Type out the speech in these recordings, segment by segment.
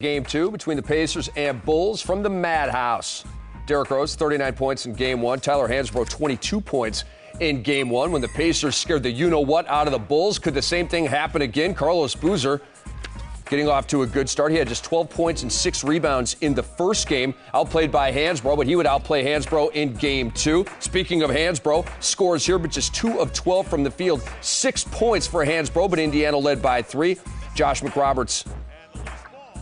Game 2 between the Pacers and Bulls from the Madhouse. Derrick Rose, 39 points in Game 1. Tyler Hansbrough, 22 points in Game 1 when the Pacers scared the you-know-what out of the Bulls. Could the same thing happen again? Carlos Boozer getting off to a good start. He had just 12 points and 6 rebounds in the first game, outplayed by Hansbrough, but he would outplay Hansbrough in Game 2. Speaking of Hansbrough, scores here, but just 2 of 12 from the field. 6 points for Hansbrough, but Indiana led by 3. Josh McRoberts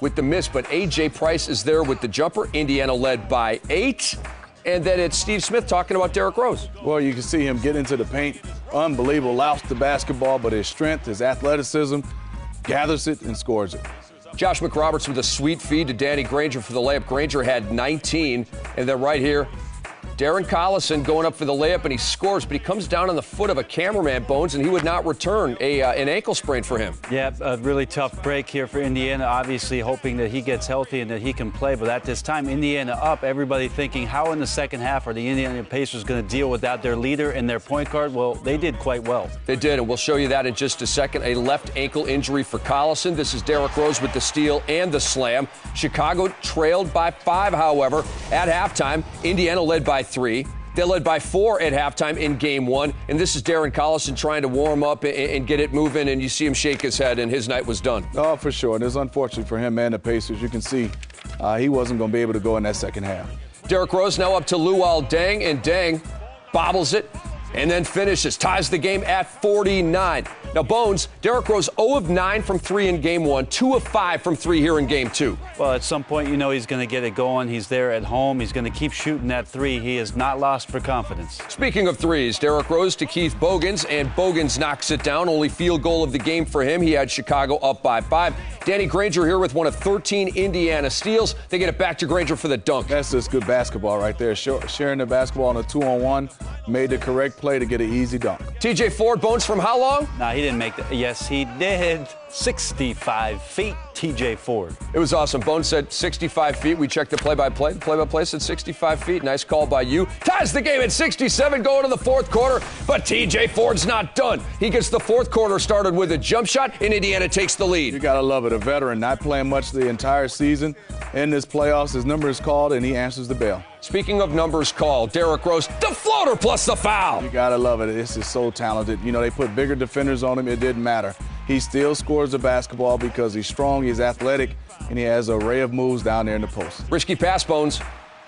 with the miss, but A.J. Price is there with the jumper. Indiana led by 8. And then it's Steve Smith talking about Derrick Rose. Well, you can see him get into the paint. Unbelievable. Lost the basketball, but his strength, his athleticism, gathers it and scores it. Josh McRoberts with a sweet feed to Danny Granger for the layup. Granger had 19. And then right here, Darren Collison going up for the layup, and he scores, but he comes down on the foot of a cameraman, Bones, and he would not return. An ankle sprain for him. Yeah, a really tough break here for Indiana, obviously hoping that he gets healthy and that he can play. But at this time, Indiana up, everybody thinking, how in the second half are the Indiana Pacers going to deal without their leader and their point guard? Well, they did quite well. They did, and we'll show you that in just a second. A left ankle injury for Collison. This is Derrick Rose with the steal and the slam. Chicago trailed by 5, however, at halftime. Indiana led by 3. They led by 4 at halftime in Game 1. And this is Darren Collison trying to warm up and get it moving. And you see him shake his head, and his night was done. Oh, for sure. And it's unfortunate for him and the Pacers. You can see he wasn't going to be able to go in that second half. Derrick Rose now up to Luol Deng, and Deng bobbles it and then finishes. Ties the game at 49. Now, Bones, Derrick Rose 0 of 9 from 3 in Game 1, 2 of 5 from 3 here in Game 2. Well, at some point, you know he's going to get it going. He's there at home. He's going to keep shooting that 3. He is not lost for confidence. Speaking of threes, Derrick Rose to Keith Bogans, and Bogans knocks it down. Only field goal of the game for him. He had Chicago up by 5. Danny Granger here with one of 13 Indiana steals. They get it back to Granger for the dunk. That's just good basketball right there. Sharing the basketball on a 2-on-1, made the correct play to get an easy dunk. TJ Ford, Bones, from how long? Nah, he didn't make that. Yes, he did. 65 feet, TJ Ford. It was awesome. Bones said 65 feet. We checked the play-by-play. The play-by-play said 65 feet. Nice call by you. Ties the game at 67 going to the fourth quarter, but TJ Ford's not done. He gets the fourth quarter started with a jump shot, and Indiana takes the lead. You got to love it. A veteran not playing much the entire season. In this playoffs, his number is called, and he answers the bell. Speaking of numbers called, Derrick Rose, the floater plus the foul. You got to love it. This is so talented. You know, they put bigger defenders on him. It didn't matter. He still scores the basketball because he's strong, he's athletic, and he has an array of moves down there in the post. Risky pass, Bones.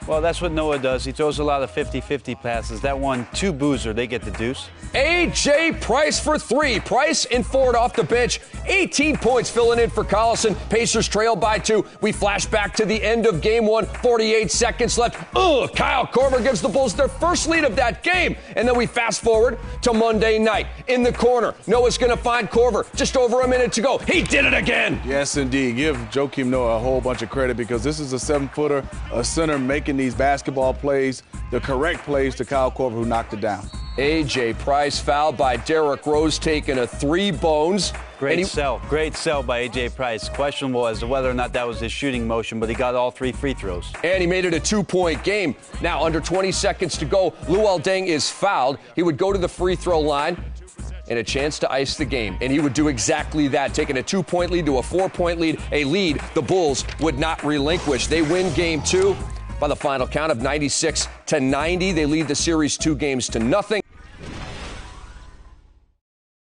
Well, that's what Noah does. He throws a lot of 50-50 passes. That one, to Boozer, they get the deuce. A.J. Price for 3. Price and Ford off the bench. 18 points filling in for Collison. Pacers trail by 2. We flash back to the end of Game 1. 48 seconds left. Kyle Korver gives the Bulls their first lead of that game. And then we fast forward to Monday night. In the corner, Noah's going to find Korver. Just over a minute to go. He did it again. Yes, indeed. Give Joakim Noah a whole bunch of credit because this is a 7-footer, a center making these basketball plays, the correct plays to Kyle Korver, who knocked it down. A.J. Price fouled by Derrick Rose, taking a 3, Bones. Great sell by A.J. Price. Questionable as to whether or not that was his shooting motion, but he got all 3 free throws. And he made it a 2-point game. Now, under 20 seconds to go, Luol Deng is fouled. He would go to the free throw line and a chance to ice the game. And he would do exactly that, taking a 2-point lead to a 4-point lead, a lead the Bulls would not relinquish. They win Game 2 by the final count of 96-90. They lead the series 2 games to nothing.